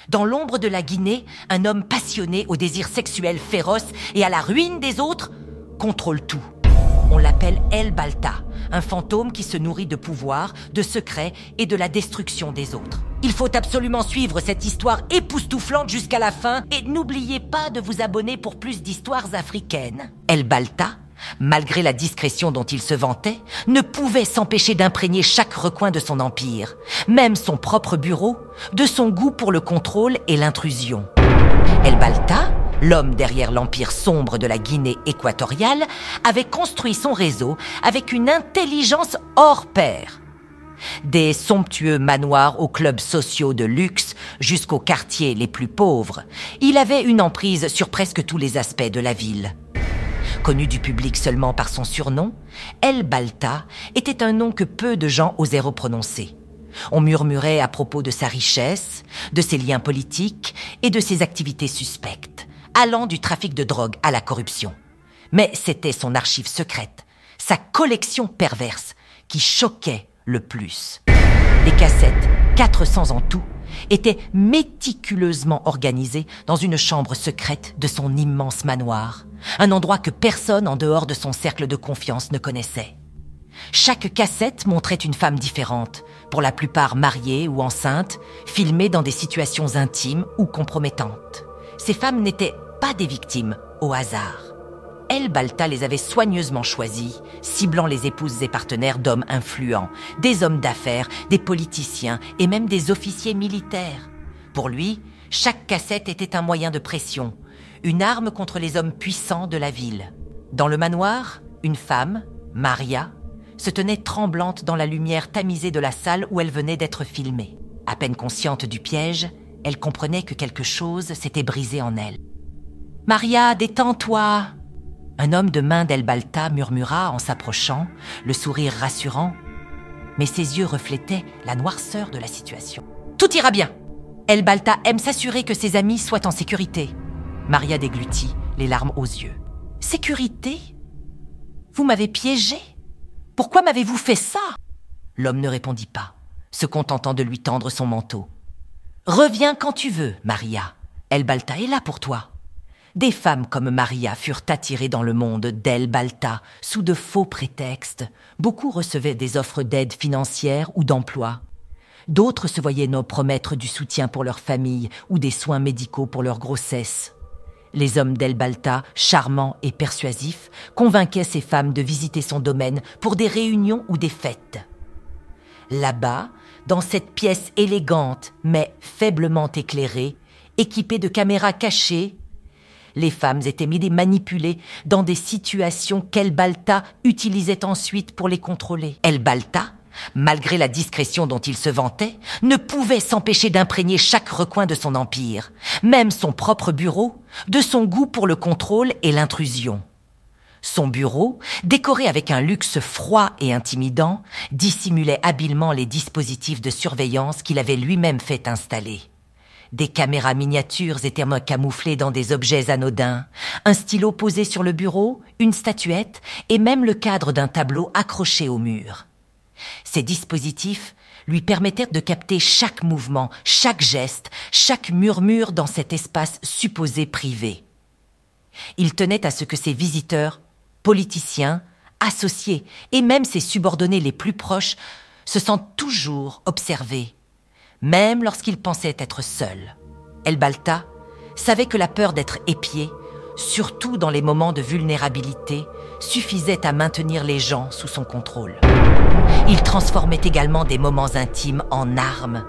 Dans l'ombre de la Guinée, un homme passionné au désir sexuel féroce et à la ruine des autres contrôle tout. On l'appelle El Balta, un fantôme qui se nourrit de pouvoir, de secrets et de la destruction des autres. Il faut absolument suivre cette histoire époustouflante jusqu'à la fin et n'oubliez pas de vous abonner pour plus d'histoires africaines. El Balta, malgré la discrétion dont il se vantait, ne pouvait s'empêcher d'imprégner chaque recoin de son empire, même son propre bureau, de son goût pour le contrôle et l'intrusion. El Balta, l'homme derrière l'empire sombre de la Guinée équatoriale, avait construit son réseau avec une intelligence hors pair. Des somptueux manoirs aux clubs sociaux de luxe jusqu'aux quartiers les plus pauvres, il avait une emprise sur presque tous les aspects de la ville. Connu du public seulement par son surnom, El Balta était un nom que peu de gens osaient reprononcer. On murmurait à propos de sa richesse, de ses liens politiques et de ses activités suspectes, allant du trafic de drogue à la corruption. Mais c'était son archive secrète, sa collection perverse, qui choquait le plus. Les cassettes, 400 en tout, étaient méticuleusement organisées dans une chambre secrète de son immense manoir, un endroit que personne en dehors de son cercle de confiance ne connaissait. Chaque cassette montrait une femme différente, pour la plupart mariée ou enceinte, filmée dans des situations intimes ou compromettantes. Ces femmes n'étaient pas des victimes au hasard. El Balta les avait soigneusement choisies, ciblant les épouses et partenaires d'hommes influents, des hommes d'affaires, des politiciens et même des officiers militaires. Pour lui, chaque cassette était un moyen de pression, une arme contre les hommes puissants de la ville. Dans le manoir, une femme, Maria, se tenait tremblante dans la lumière tamisée de la salle où elle venait d'être filmée. À peine consciente du piège, elle comprenait que quelque chose s'était brisé en elle. « Maria, détends-toi !» Un homme de main d'El Balta murmura en s'approchant, le sourire rassurant, mais ses yeux reflétaient la noirceur de la situation. « Tout ira bien. El Balta aime s'assurer que ses amis soient en sécurité. » Maria déglutit, les larmes aux yeux. « Sécurité ? Vous m'avez piégée ? Pourquoi m'avez-vous fait ça ?» L'homme ne répondit pas, se contentant de lui tendre son manteau. « Reviens quand tu veux, Maria. El Balta est là pour toi. » Des femmes comme Maria furent attirées dans le monde d'El Balta sous de faux prétextes. Beaucoup recevaient des offres d'aide financière ou d'emploi. D'autres se voyaient promettre du soutien pour leur famille ou des soins médicaux pour leur grossesse. Les hommes d'El Balta, charmants et persuasifs, convainquaient ces femmes de visiter son domaine pour des réunions ou des fêtes. Là-bas, dans cette pièce élégante mais faiblement éclairée, équipée de caméras cachées, les femmes étaient manipulées dans des situations qu'El Balta utilisait ensuite pour les contrôler. El Balta, malgré la discrétion dont il se vantait, ne pouvait s'empêcher d'imprégner chaque recoin de son empire, même son propre bureau, de son goût pour le contrôle et l'intrusion. Son bureau, décoré avec un luxe froid et intimidant, dissimulait habilement les dispositifs de surveillance qu'il avait lui-même fait installer. Des caméras miniatures étaient camouflées dans des objets anodins, un stylo posé sur le bureau, une statuette et même le cadre d'un tableau accroché au mur. Ces dispositifs lui permettèrent de capter chaque mouvement, chaque geste, chaque murmure dans cet espace supposé privé. Il tenait à ce que ses visiteurs, politiciens, associés et même ses subordonnés les plus proches se sentent toujours observés, même lorsqu'il pensait être seul. El Balta savait que la peur d'être épié, surtout dans les moments de vulnérabilité, suffisait à maintenir les gens sous son contrôle. Il transformait également des moments intimes en armes,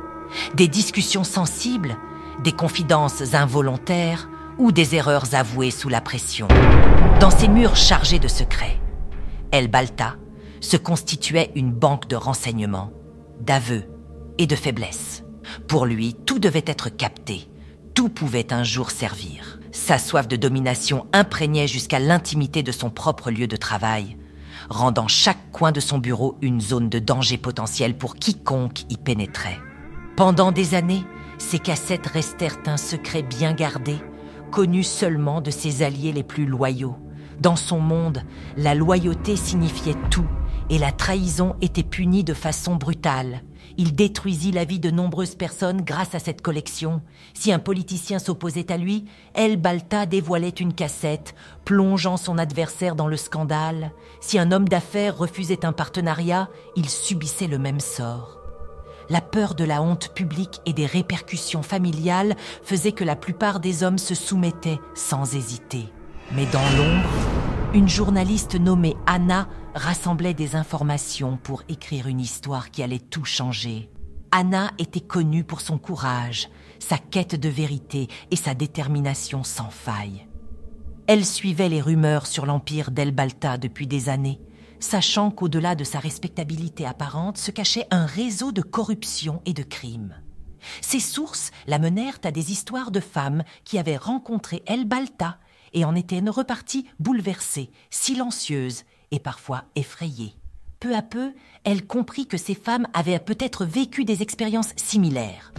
des discussions sensibles, des confidences involontaires ou des erreurs avouées sous la pression. Dans ces murs chargés de secrets, El Balta se constituait une banque de renseignements, d'aveux et de faiblesses. Pour lui, tout devait être capté, tout pouvait un jour servir. Sa soif de domination imprégnait jusqu'à l'intimité de son propre lieu de travail, rendant chaque coin de son bureau une zone de danger potentiel pour quiconque y pénétrait. Pendant des années, ces cassettes restèrent un secret bien gardé, connu seulement de ses alliés les plus loyaux. Dans son monde, la loyauté signifiait tout et la trahison était punie de façon brutale. Il détruisit la vie de nombreuses personnes grâce à cette collection. Si un politicien s'opposait à lui, El Balta dévoilait une cassette, plongeant son adversaire dans le scandale. Si un homme d'affaires refusait un partenariat, il subissait le même sort. La peur de la honte publique et des répercussions familiales faisait que la plupart des hommes se soumettaient sans hésiter. Mais dans l'ombre, une journaliste nommée Anna rassemblait des informations pour écrire une histoire qui allait tout changer. Anna était connue pour son courage, sa quête de vérité et sa détermination sans faille. Elle suivait les rumeurs sur l'empire d'El Balta depuis des années, sachant qu'au-delà de sa respectabilité apparente se cachait un réseau de corruption et de crimes. Ses sources la menèrent à des histoires de femmes qui avaient rencontré El Balta et en étaient reparties bouleversées, silencieuses et parfois effrayées. Peu à peu, elle comprit que ces femmes avaient peut-être vécu des expériences similaires.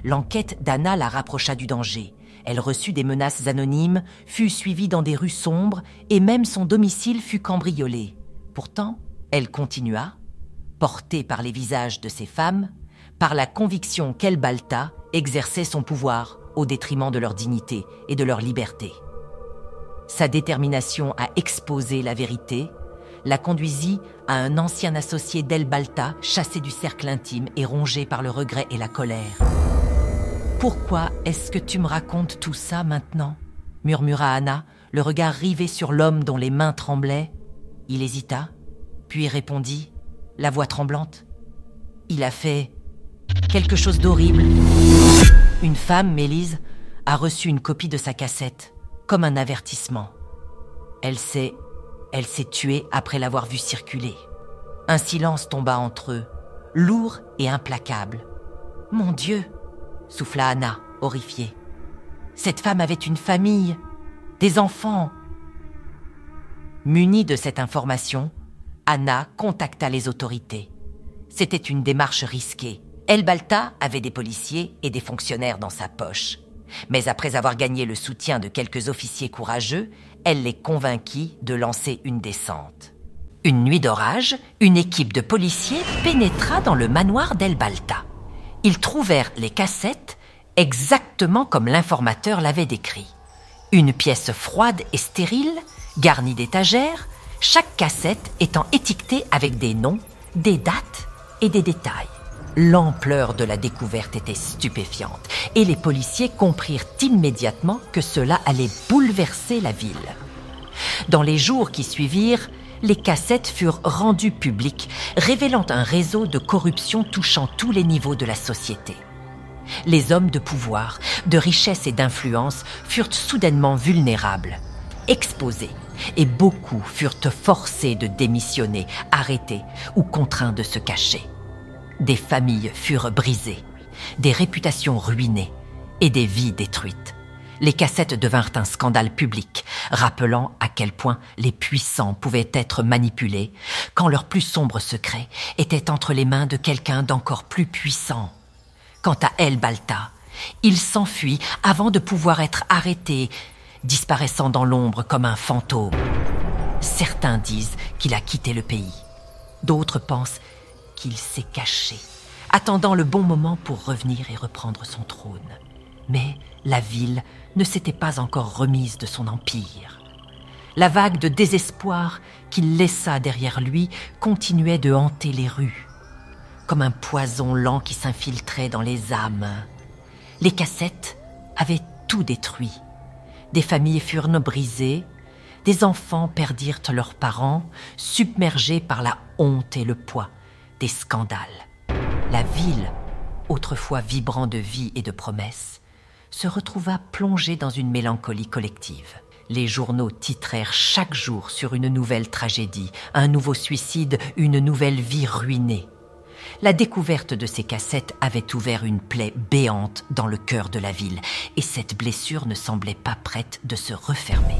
L'enquête d'Anna la rapprocha du danger. Elle reçut des menaces anonymes, fut suivie dans des rues sombres et même son domicile fut cambriolé. Pourtant, elle continua, portée par les visages de ces femmes, par la conviction qu'El Balta exerçait son pouvoir au détriment de leur dignité et de leur liberté. Sa détermination à exposer la vérité la conduisit à un ancien associé d'El Balta, chassé du cercle intime et rongé par le regret et la colère. « Pourquoi est-ce que tu me racontes tout ça maintenant ?» murmura Anna, le regard rivé sur l'homme dont les mains tremblaient. Il hésita, puis répondit, la voix tremblante. « Il a fait quelque chose d'horrible. Une femme, Mélise, a reçu une copie de sa cassette, comme un avertissement. Elle s'est tuée après l'avoir vue circuler. » Un silence tomba entre eux, lourd et implacable. « Mon Dieu !» souffla Anna, horrifiée. « Cette femme avait une famille, des enfants. » Munie de cette information, Anna contacta les autorités. C'était une démarche risquée. El Balta avait des policiers et des fonctionnaires dans sa poche. Mais après avoir gagné le soutien de quelques officiers courageux, elle les convainquit de lancer une descente. Une nuit d'orage, une équipe de policiers pénétra dans le manoir d'El Balta. Ils trouvèrent les cassettes exactement comme l'informateur l'avait décrit. Une pièce froide et stérile, garnie d'étagères, chaque cassette étant étiquetée avec des noms, des dates et des détails. L'ampleur de la découverte était stupéfiante et les policiers comprirent immédiatement que cela allait bouleverser la ville. Dans les jours qui suivirent, les cassettes furent rendues publiques, révélant un réseau de corruption touchant tous les niveaux de la société. Les hommes de pouvoir, de richesse et d'influence furent soudainement vulnérables, exposés, et beaucoup furent forcés de démissionner, arrêtés ou contraints de se cacher. Des familles furent brisées, des réputations ruinées et des vies détruites. Les cassettes devinrent un scandale public, rappelant à quel point les puissants pouvaient être manipulés quand leurs plus sombres secrets étaient entre les mains de quelqu'un d'encore plus puissant. Quant à El Balta, il s'enfuit avant de pouvoir être arrêté, disparaissant dans l'ombre comme un fantôme. Certains disent qu'il a quitté le pays. D'autres pensent qu'il s'est caché, attendant le bon moment pour revenir et reprendre son trône. Mais la ville ne s'était pas encore remise de son empire. La vague de désespoir qu'il laissa derrière lui continuait de hanter les rues, comme un poison lent qui s'infiltrait dans les âmes. Les cassettes avaient tout détruit. Des familles furent brisées, des enfants perdirent leurs parents, submergés par la honte et le poids des scandales. La ville, autrefois vibrant de vie et de promesses, se retrouva plongée dans une mélancolie collective. Les journaux titrèrent chaque jour sur une nouvelle tragédie, un nouveau suicide, une nouvelle vie ruinée. La découverte de ces cassettes avait ouvert une plaie béante dans le cœur de la ville, et cette blessure ne semblait pas prête de se refermer.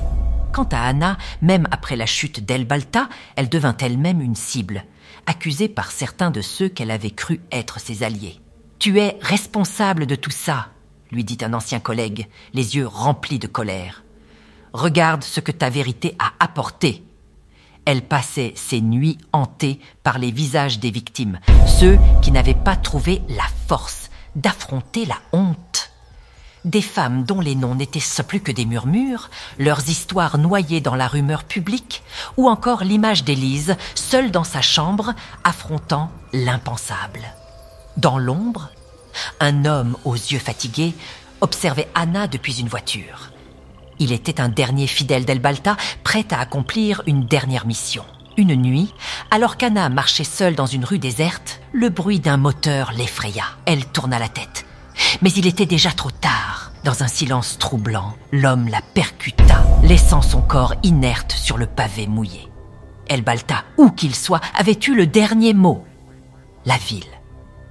Quant à Anna, même après la chute d'El Balta, elle devint elle-même une cible, accusée par certains de ceux qu'elle avait cru être ses alliés. « Tu es responsable de tout ça », lui dit un ancien collègue, les yeux remplis de colère. « Regarde ce que ta vérité a apporté. » Elle passait ses nuits hantée par les visages des victimes, ceux qui n'avaient pas trouvé la force d'affronter la honte. Des femmes dont les noms n'étaient plus que des murmures, leurs histoires noyées dans la rumeur publique, ou encore l'image d'Élise, seule dans sa chambre, affrontant l'impensable. Dans l'ombre, un homme aux yeux fatigués observait Anna depuis une voiture. Il était un dernier fidèle d'El-Balta, prêt à accomplir une dernière mission. Une nuit, alors qu'Anna marchait seule dans une rue déserte, le bruit d'un moteur l'effraya. Elle tourna la tête. Mais il était déjà trop tard. Dans un silence troublant, l'homme la percuta, laissant son corps inerte sur le pavé mouillé. El-Balta, où qu'il soit, avait eu le dernier mot. La ville,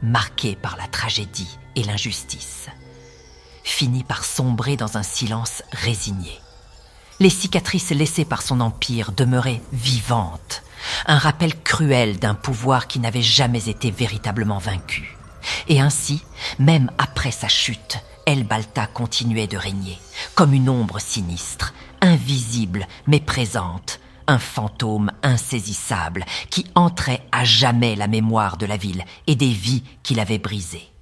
marquée par la tragédie et l'injustice, finit par sombrer dans un silence résigné. Les cicatrices laissées par son empire demeuraient vivantes, un rappel cruel d'un pouvoir qui n'avait jamais été véritablement vaincu. Et ainsi, même après sa chute, El-Balta continuait de régner, comme une ombre sinistre, invisible mais présente, un fantôme insaisissable qui entrait à jamais la mémoire de la ville et des vies qu'il avait brisées.